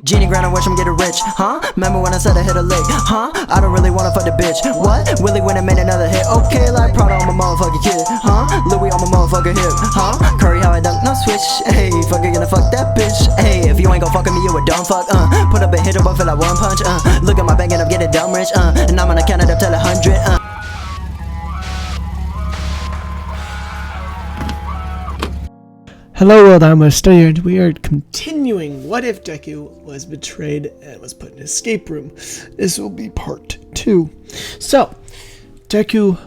Genie grinding, watch him get rich, huh? Remember when I said I hit a lick, huh? I don't really wanna fuck the bitch, what? Willie went and made another hit, okay, like Prada on my motherfucking kid, huh? Louis on my motherfucking hip, huh? Curry how I dunk, no switch, hey, fucker gonna fuck that bitch, hey, if you ain't gon' fuck with me, you a dumb fuck, put up a hit but feel like one punch, look at my bank and I'm getting dumb rich, and I'm gonna count it up till 100, Hello world, I'm Study, and we are continuing What If Deku Was Betrayed and Was Put in an Escape Room. This will be part 2. So, Deku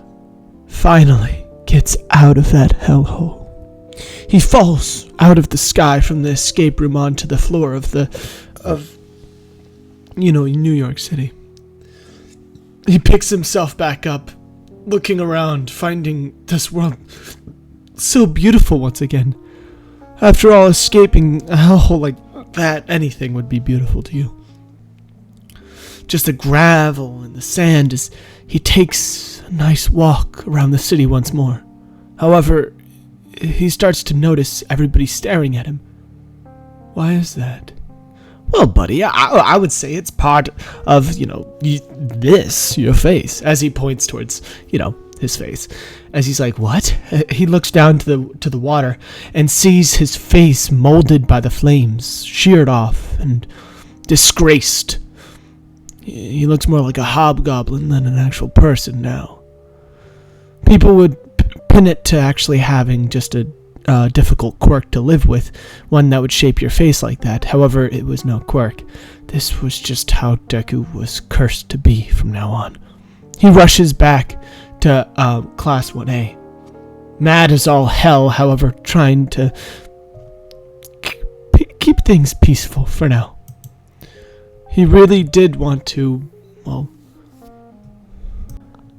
finally gets out of that hellhole. He falls out of the sky from the escape room onto the floor of New York City. He picks himself back up, looking around, finding this world so beautiful once again. After all, escaping a hellhole like that, anything would be beautiful to you. Just the gravel and the sand as he takes a nice walk around the city once more. However, he starts to notice everybody staring at him. Why is that? Well, buddy, I would say it's part of, your face, as he points towards, his face. As he's like, what? He looks down to the water and sees his face molded by the flames, sheared off and disgraced. He looks more like a hobgoblin than an actual person now. People would pin it to actually having just a difficult quirk to live with, one that would shape your face like that. However, it was no quirk. This was just how Deku was cursed to be from now on. He rushes back to Class 1A. Mad as all hell, however, trying to keep things peaceful for now. He really did want to,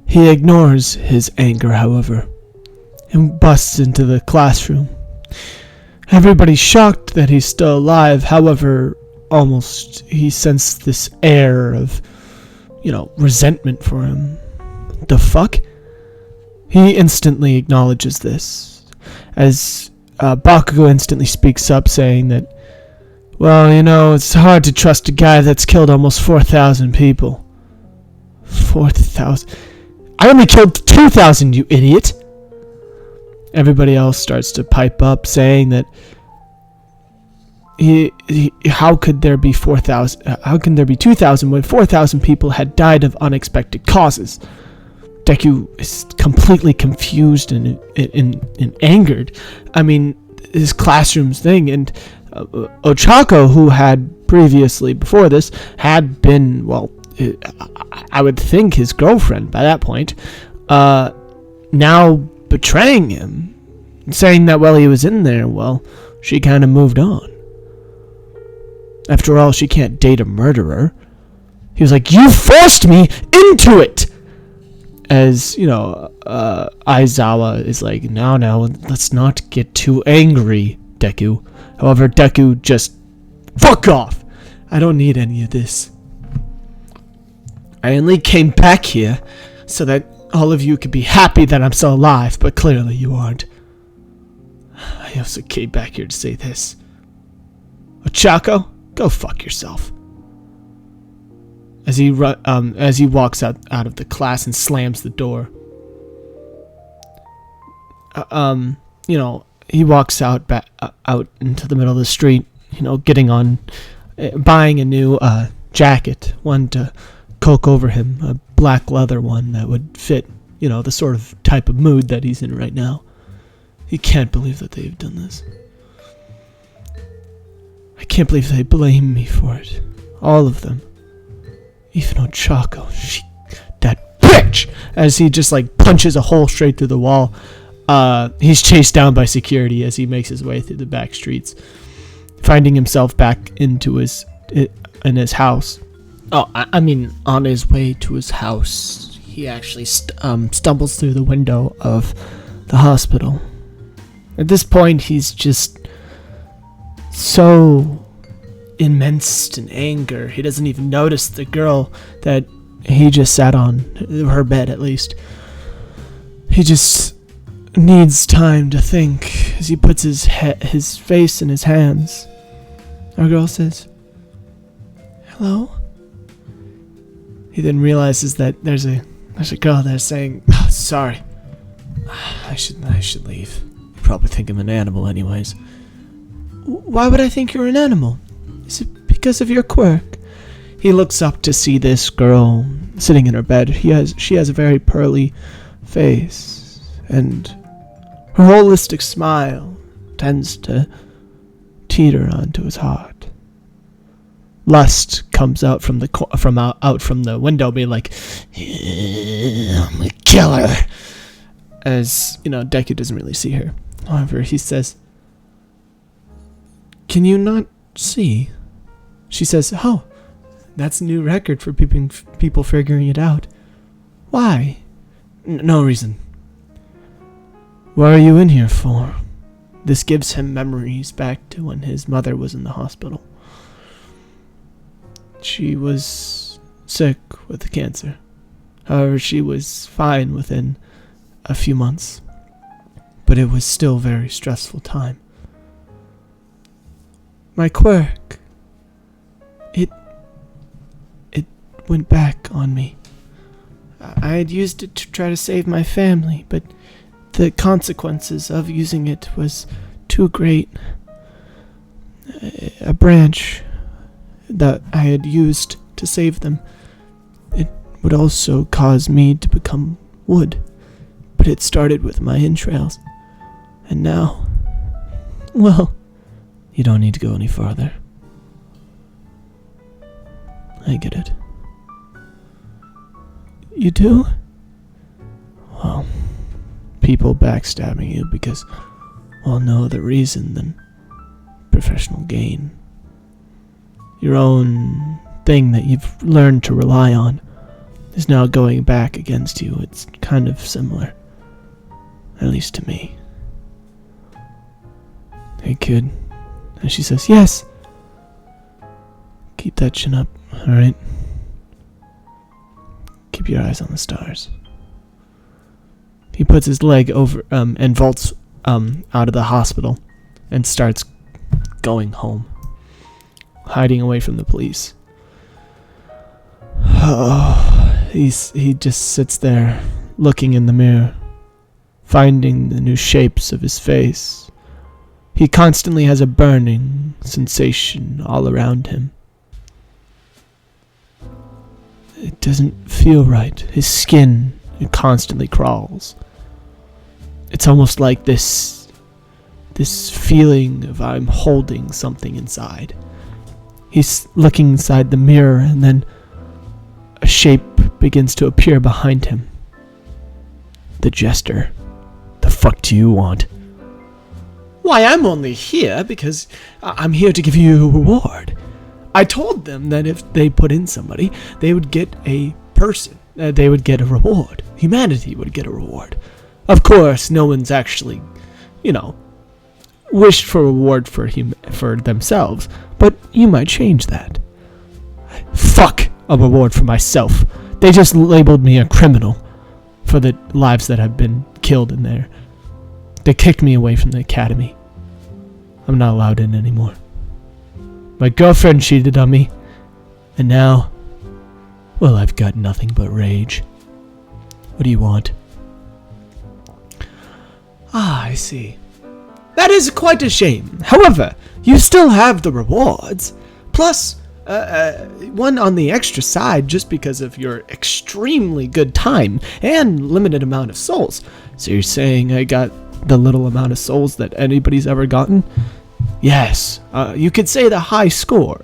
he ignores his anger, however, and busts into the classroom. Everybody's shocked that he's still alive, however, almost he sensed this air of, resentment for him. The fuck? He instantly acknowledges this, as Bakugo instantly speaks up, saying that, it's hard to trust a guy that's killed almost 4,000 people. 4,000? I only killed 2,000, you idiot! Everybody else starts to pipe up, saying that how could there be 4,000? How can there be 2,000 when 4,000 people had died of unexpected causes? Deku is completely confused and angered. I mean, his classroom's thing, and Ochako, who had previously, before this, had been, I would think his girlfriend by that point, now betraying him, saying that while he was in there, she kind of moved on. After all, she can't date a murderer. He was like, you forced me into it! As, Aizawa is like, now, let's not get too angry, Deku. However, Deku just, fuck off! I don't need any of this. I only came back here so that all of you could be happy that I'm still alive, but clearly you aren't. I also came back here to say this. Ochako, go fuck yourself. As he walks out of the class and slams the door. He walks out into the middle of the street, buying a new jacket, one to coke over him, a black leather one that would fit, the sort of type of mood that he's in right now. He can't believe that they've done this. I can't believe they blame me for it. All of them. Even Ochako, that bitch! As he just punches a hole straight through the wall. He's chased down by security as he makes his way through the back streets, finding himself back in his house. On his way to his house, he actually stumbles through the window of the hospital. At this point, he's just so immense in anger. He doesn't even notice the girl that he just sat on, her bed at least. He just needs time to think as he puts his face in his hands. Our girl says, Hello? He then realizes that there's a girl there saying, "Oh, sorry. I should leave. You probably think I'm an animal anyways." Why would I think you're an animal? Is it because of your quirk? He looks up to see this girl sitting in her bed. She has a very pearly face, and her holistic smile tends to teeter onto his heart. Lust comes out from the window, being like, "I'm a killer." As Deku doesn't really see her. However, he says, "Can you not see?" She says, "Oh, that's a new record for people figuring it out. Why?" No reason." "What are you in here for?" This gives him memories back to when his mother was in the hospital. She was sick with cancer. However, she was fine within a few months. But it was still a very stressful time. My quirk, it went back on me. I had used it to try to save my family, but the consequences of using it was too great. A branch that I had used to save them, it would also cause me to become wood, but it started with my entrails. And now, well, you don't need to go any farther. I get it. You do? Well, people backstabbing you because, well, no other reason than professional gain. Your own thing that you've learned to rely on is now going back against you. It's kind of similar. At least to me. Hey, kid. And she says, "Yes." Keep that chin up, alright? Keep your eyes on the stars. He puts his leg over and vaults out of the hospital and starts going home, hiding away from the police. Oh, he just sits there, looking in the mirror, finding the new shapes of his face. He constantly has a burning sensation all around him. It doesn't feel right. His skin, it constantly crawls. It's almost like this feeling of I'm holding something inside. He's looking inside the mirror, and then a shape begins to appear behind him. The jester. The fuck do you want? Why, I'm only here because I'm here to give you a reward. I told them that if they put in somebody, they would get a person. They would get a reward. Humanity would get a reward. Of course, no one's actually, wished for a reward for themselves, but you might change that. Fuck a reward for myself. They just labeled me a criminal for the lives that have been killed in there. They kicked me away from the academy. I'm not allowed in anymore. My girlfriend cheated on me, and now, well, I've got nothing but rage. What do you want? Ah, I see. That is quite a shame. However, you still have the rewards. Plus, one on the extra side just because of your extremely good time and limited amount of souls. So you're saying I got the little amount of souls that anybody's ever gotten? Yes, you could say the high score.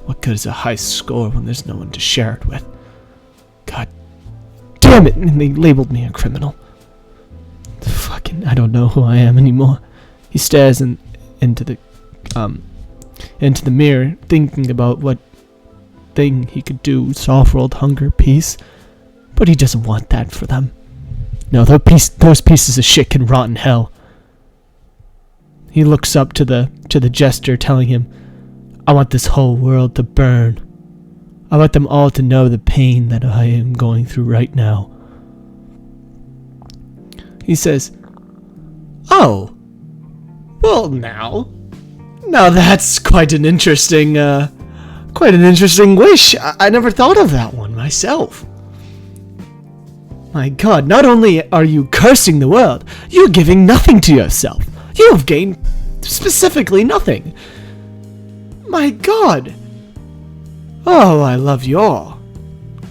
What good is a high score when there's no one to share it with? God damn it, and they labeled me a criminal. Fucking, I don't know who I am anymore. He stares into the mirror, thinking about what thing he could do, solve world hunger, peace. But he doesn't want that for them. No, those pieces of shit can rot in hell. He looks up to the jester, telling him, I want this whole world to burn. I want them all to know the pain that I am going through right now. He says, oh, well now, Now that's quite an interesting wish. I never thought of that one myself. My god, not only are you cursing the world, you're giving nothing to yourself. You have gained specifically nothing. My god. Oh, I love your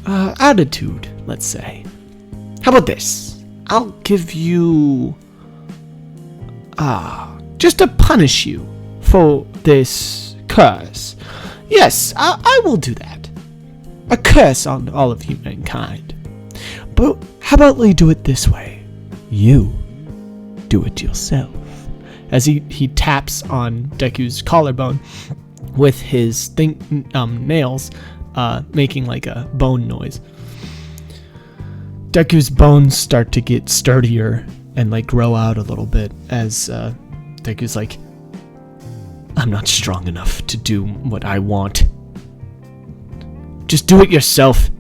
attitude, let's say. How about this? I'll give you just to punish you for this curse. Yes, I will do that. A curse on all of humankind. But how about we do it this way? You do it yourself. As he taps on Deku's collarbone with his nails, making like a bone noise. Deku's bones start to get sturdier and like grow out a little bit as Deku's like, I'm not strong enough to do what I want. Just do it yourself.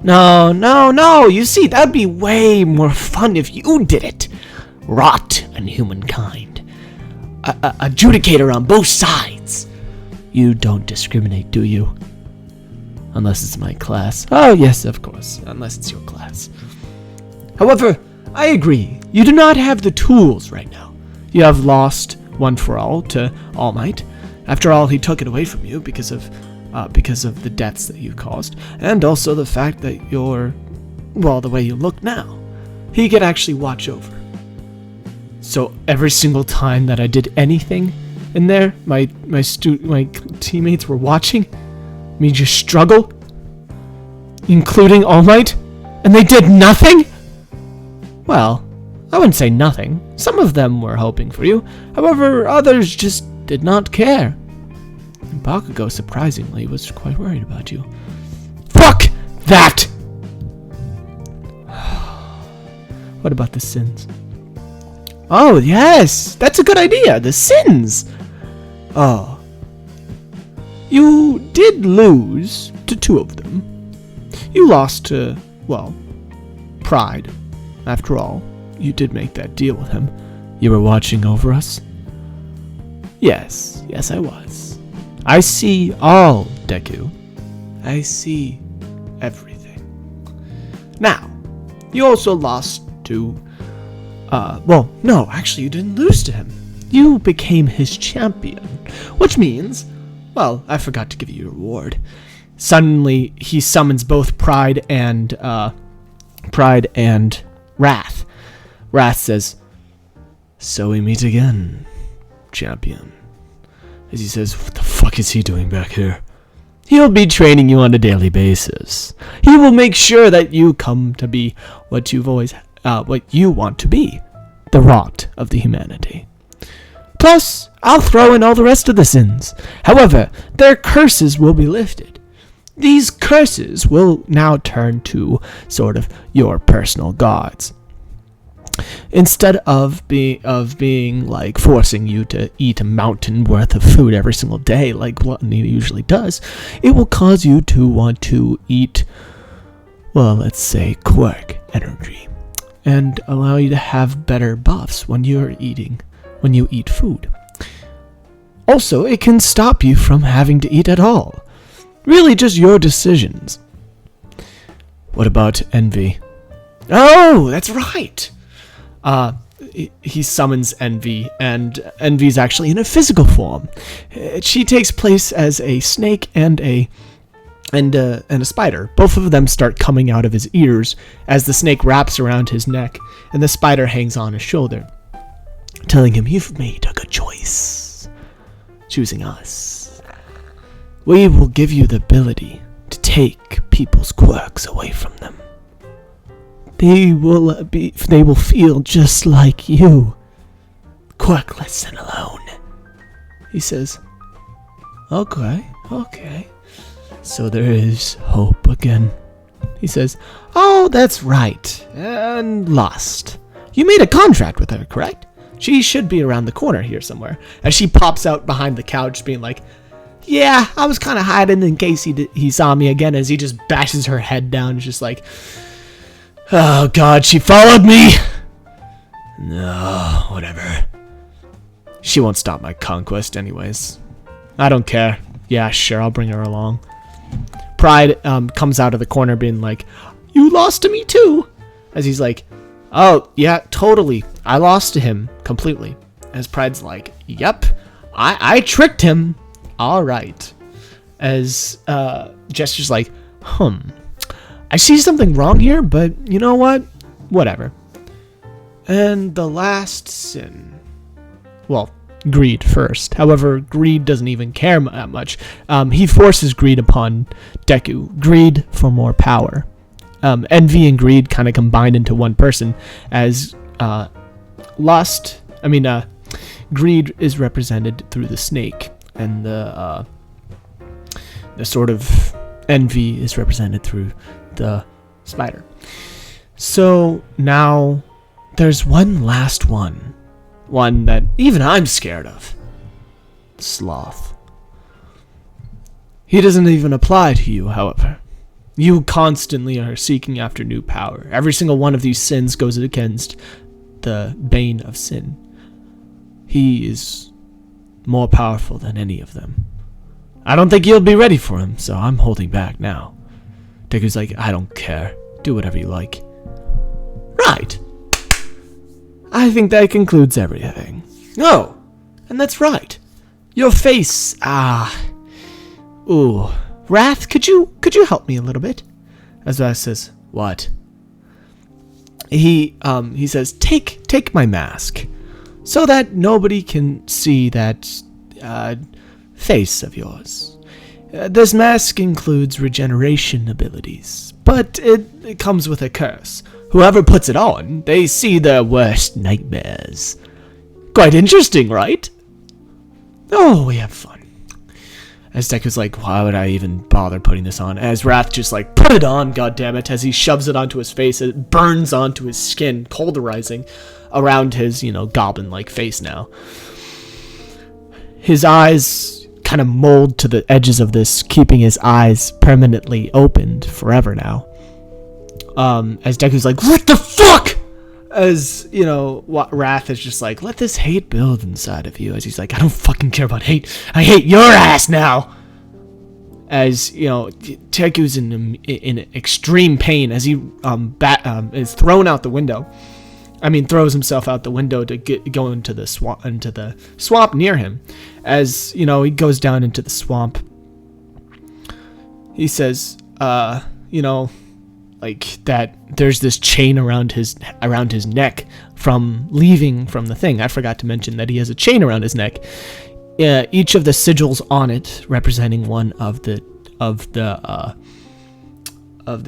No. You see, that'd be way more fun if you did it. Rot on humankind. Adjudicator on both sides. You don't discriminate, do you? Unless it's my class. Oh, yes, of course. Unless it's your class. However, I agree. You do not have the tools right now. You have lost one for all to All Might. After all, he took it away from you because of the deaths that you caused, and also the fact that you're, well, the way you look now. He could actually watch over. So every single time that I did anything in there, my teammates were watching me just struggle, including All Might, and they did nothing? Well, I wouldn't say nothing. Some of them were hoping for you. However, others just did not care. And Bakugo, surprisingly, was quite worried about you. Fuck that! What about the sins? Oh, yes! That's a good idea! The sins! Oh. You did lose to 2 of them. You lost to, well, Pride. After all, you did make that deal with him. You were watching over us? Yes, I was. I see all, Deku. I see everything. Now, you also lost to, well, no, actually you didn't lose to him. You became his champion, which means, well, I forgot to give you a reward. Suddenly, he summons both Pride and Wrath. Wrath says, so we meet again, champion. As he says, what the fuck is he doing back here? He'll be training you on a daily basis. He will make sure that you come to be what you've always, what you want to be, the rot of the humanity. Plus, I'll throw in all the rest of the sins. However, their curses will be lifted. These curses will now turn to sort of your personal gods. Instead of being like forcing you to eat a mountain worth of food every single day like gluttony usually does, it will cause you to want to eat, well, let's say quirk energy, and allow you to have better buffs when you eat food. Also, it can stop you from having to eat at all. Really just your decisions. What about Envy? Oh, that's right! He summons Envy, and Envy's actually in a physical form. She takes place as a snake and a spider. Both of them start coming out of his ears as the snake wraps around his neck, and the spider hangs on his shoulder, telling him, you've made a good choice, choosing us. We will give you the ability to take people's quirks away from them. They will feel just like you, quirkless and alone. He says, okay. So there is hope again. He says, oh, that's right, and lost. You made a contract with her, correct? She should be around the corner here somewhere. As she pops out behind the couch being like, yeah, I was kind of hiding in case he saw me again, as he just bashes her head down, just like, oh god, she followed me! No, whatever. She won't stop my conquest anyways. I don't care. Yeah, sure, I'll bring her along. Pride comes out of the corner being like, you lost to me too. As he's like, oh, yeah, totally. I lost to him completely. As Pride's like, yep, I tricked him. All right. As Jester's like, I see something wrong here, but you know what? Whatever. And the last sin. Well, greed first. However, greed doesn't even care that much. He forces greed upon Deku. Greed for more power. Envy and greed kind of combine into one person, as greed is represented through the snake, and the sort of envy is represented through the spider. So now there's one last one that even I'm scared of. Sloth. He doesn't even apply to you, however. You constantly are seeking after new power. Every single one of these sins goes against the bane of sin. He is more powerful than any of them. I don't think you'll be ready for him, so I'm holding back now. Deku's like, I don't care. Do whatever you like. Right. I think that concludes everything. Oh, and that's right. Your face, ooh. Wrath, could you help me a little bit? As Wrath says, what? He says, take my mask, so that nobody can see that face of yours. This mask includes regeneration abilities, but it comes with a curse. Whoever puts it on, they see their worst nightmares. Quite interesting, right? Oh, we have fun. As Deku's like, why would I even bother putting this on? As Wrath just like, put it on, goddammit, as he shoves it onto his face. It burns onto his skin, cauterizing around his, goblin-like face now. His eyes kind of mold to the edges of this, keeping his eyes permanently opened forever now. As Deku's like, what the fuck? As, Wrath is just like, let this hate build inside of you. As he's like, I don't fucking care about hate. I hate your ass now. As, Deku's in extreme pain as he is thrown out the window. Throws himself out the window to go into the swamp near him. As, he goes down into the swamp. He says, like that there's this chain around his neck from leaving from the thing. I forgot to mention that he has a chain around his neck. Each of the sigils on it representing one of the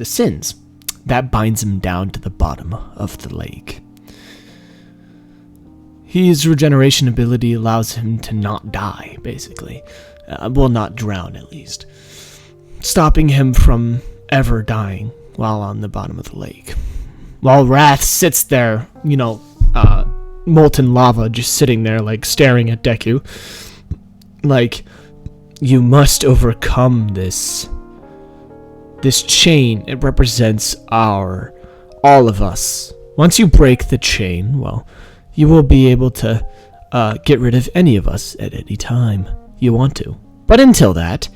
sins that binds him down to the bottom of the lake. His regeneration ability allows him to not die, basically. Not drown, at least. Stopping him from ever dying while on the bottom of the lake. While Wrath sits there, molten lava just sitting there, like, staring at Deku. Like, you must overcome this chain. It represents all of us. Once you break the chain, well, you will be able to get rid of any of us at any time you want to. But until that,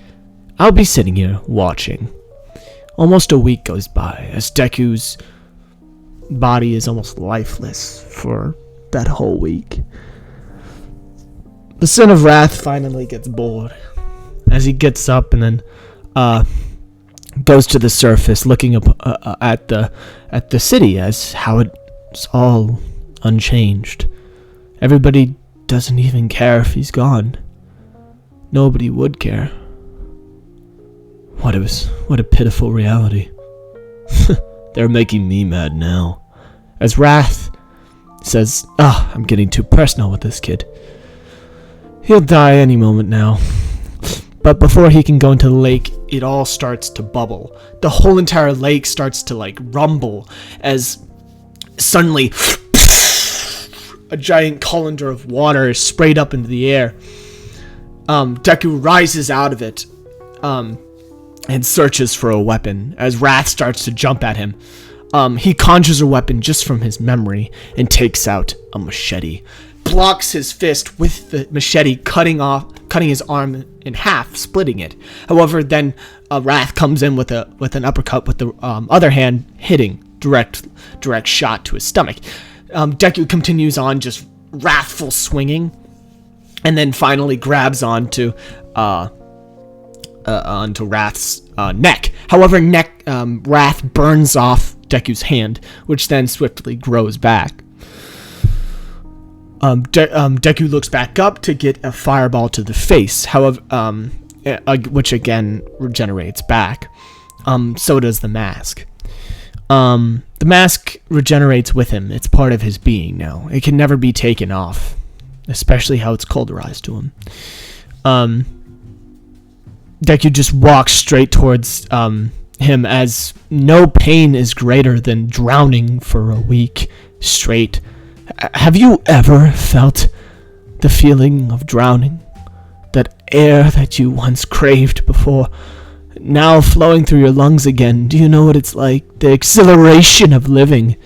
I'll be sitting here watching. Almost a week goes by as Deku's body is almost lifeless for that whole week. The Son of Wrath finally gets bored as he gets up and then goes to the surface, looking up at the city as how it's all unchanged. Everybody doesn't even care if he's gone. Nobody would care. What a pitiful reality. They're making me mad now. As Wrath says, I'm getting too personal with this kid. He'll die any moment now. But before he can go into the lake, it all starts to bubble. The whole entire lake starts to, rumble as suddenly a giant colander of water is sprayed up into the air. Deku rises out of it and searches for a weapon as Wrath starts to jump at him. He conjures a weapon just from his memory and takes out a machete. blocks his fist with the machete, cutting his arm in half, splitting it. However, then Wrath comes in with an uppercut with the other hand, hitting direct shot to his stomach. Deku continues on, just wrathful swinging, and then finally grabs onto Wrath's neck. However, Wrath burns off Deku's hand, which then swiftly grows back. Deku looks back up to get a fireball to the face, however, which again regenerates back. So does the mask. The mask regenerates with him. It's part of his being now. It can never be taken off, especially how it's cauterized to him. Deku just walks straight towards him, as no pain is greater than drowning for a week straight. Have you ever felt the feeling of drowning? That air that you once craved before, now flowing through your lungs again. Do you know what it's like? The exhilaration of living.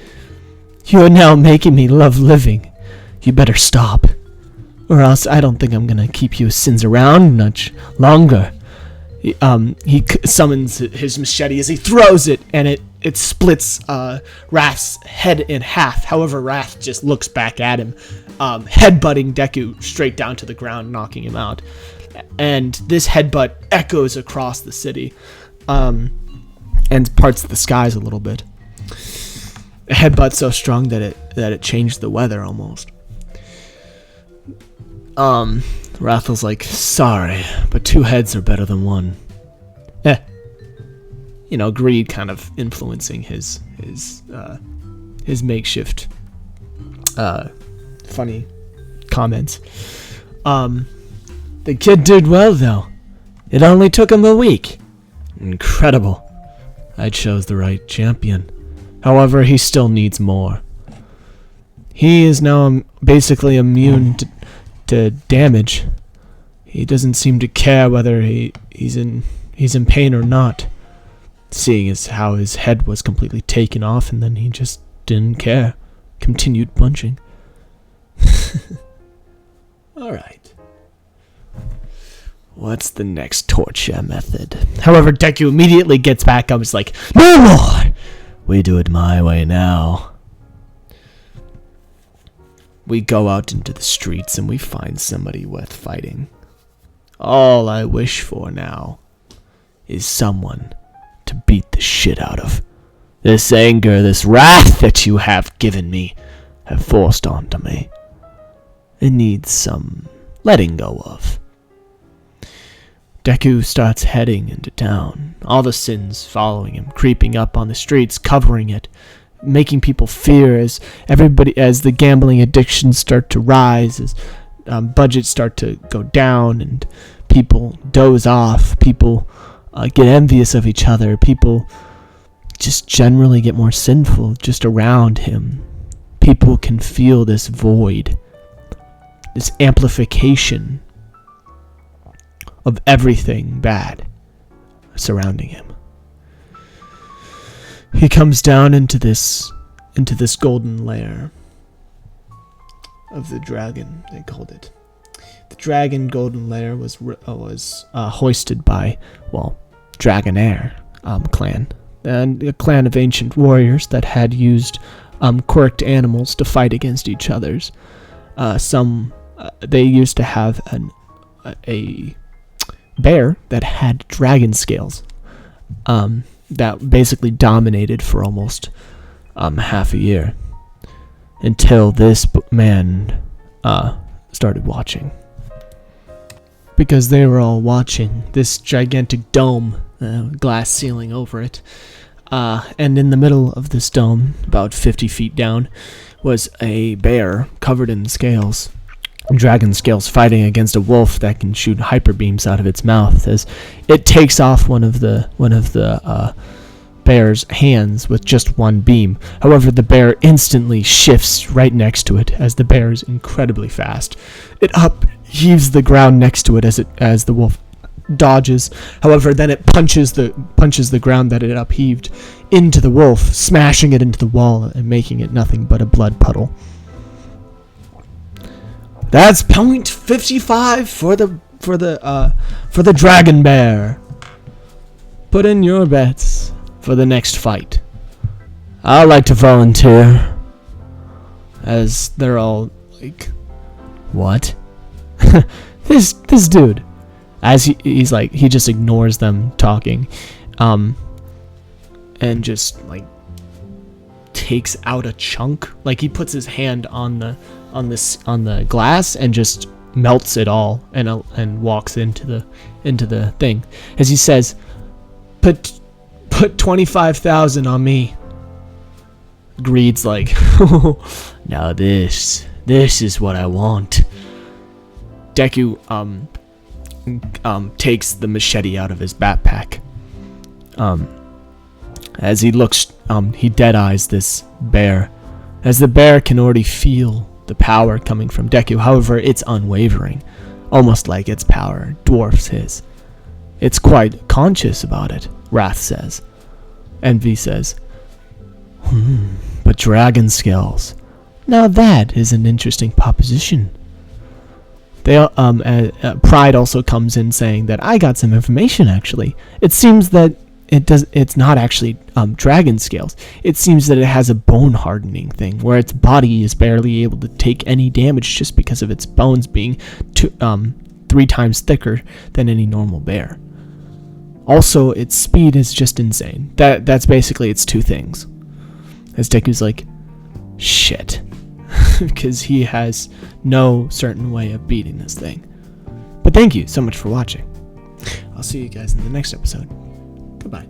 You are now making me love living. You better stop, or else I don't think I'm gonna keep you sins around much longer. He summons his machete as he throws it, and it splits Wrath's head in half. However, Wrath just looks back at him, headbutting Deku straight down to the ground, knocking him out. And this headbutt echoes across the city, and parts of the skies a little bit. A headbutt so strong that it changed the weather almost. Wrath was like, sorry, but two heads are better than one. Greed kind of influencing his makeshift funny comments. The kid did well, though. It only took him a week. Incredible. I chose the right champion. However, he still needs more. He is now basically immune to damage. He doesn't seem to care whether he's in pain or not, seeing as how his head was completely taken off, and then he just didn't care. Continued punching. Alright. What's the next torture method? However, Deku immediately gets back up and is like, no more! We do it my way now. We go out into the streets and we find somebody worth fighting. All I wish for now is someone to beat the shit out of. This anger, this wrath that you have given me, have forced onto me. It needs some letting go of. Deku starts heading into town, all the sins following him, creeping up on the streets, covering it, making people fear as the gambling addictions start to rise, as budgets start to go down, and people doze off, people get envious of each other, people just generally get more sinful just around him. People can feel this void, this amplification of everything bad surrounding him. He comes down into this golden lair of the dragon, they called it. The dragon golden lair was hoisted by, Dragonair clan, and a clan of ancient warriors that had used quirked animals to fight against each other's. They used to have a bear that had dragon scales that basically dominated for almost half a year, until this man started watching. Because they were all watching this gigantic dome, glass ceiling over it, and in the middle of this dome, about 50 feet down, was a bear covered in scales. Dragon scales, fighting against a wolf that can shoot hyper beams out of its mouth as it takes off one of the bear's hands with just one beam. However, the bear instantly shifts right next to it, as the bear is incredibly fast. It upheaves the ground next to it as the wolf dodges. However, then it punches the ground that it upheaved into the wolf, smashing it into the wall and making it nothing but a blood puddle. That's point 55 for the dragon bear. Put in your bets for the next fight. I'd like to volunteer. As they're all like, what? this dude, as he's like, he just ignores them talking, and just like takes out a chunk. Like he puts his hand on the glass and just melts it all, and walks into the thing. As he says, put 25,000 on me. Greed's like, now this is what I want. Deku takes the machete out of his backpack. As he looks, he dead eyes this bear, as the bear can already feel the power coming from Deku. However, it's unwavering, almost like its power dwarfs his. It's quite conscious about it, Wrath says. Envy says, but dragon scales. Now that is an interesting proposition. They Pride also comes in saying that I got some information actually. It seems that it's not actually dragon scales. It seems that it has a bone hardening thing where its body is barely able to take any damage just because of its bones being 3 times thicker than any normal bear. Also, its speed is just insane. That's basically its 2 things. As Deku's like, shit. Because he has no certain way of beating this thing. But thank you so much for watching. I'll see you guys in the next episode. Goodbye.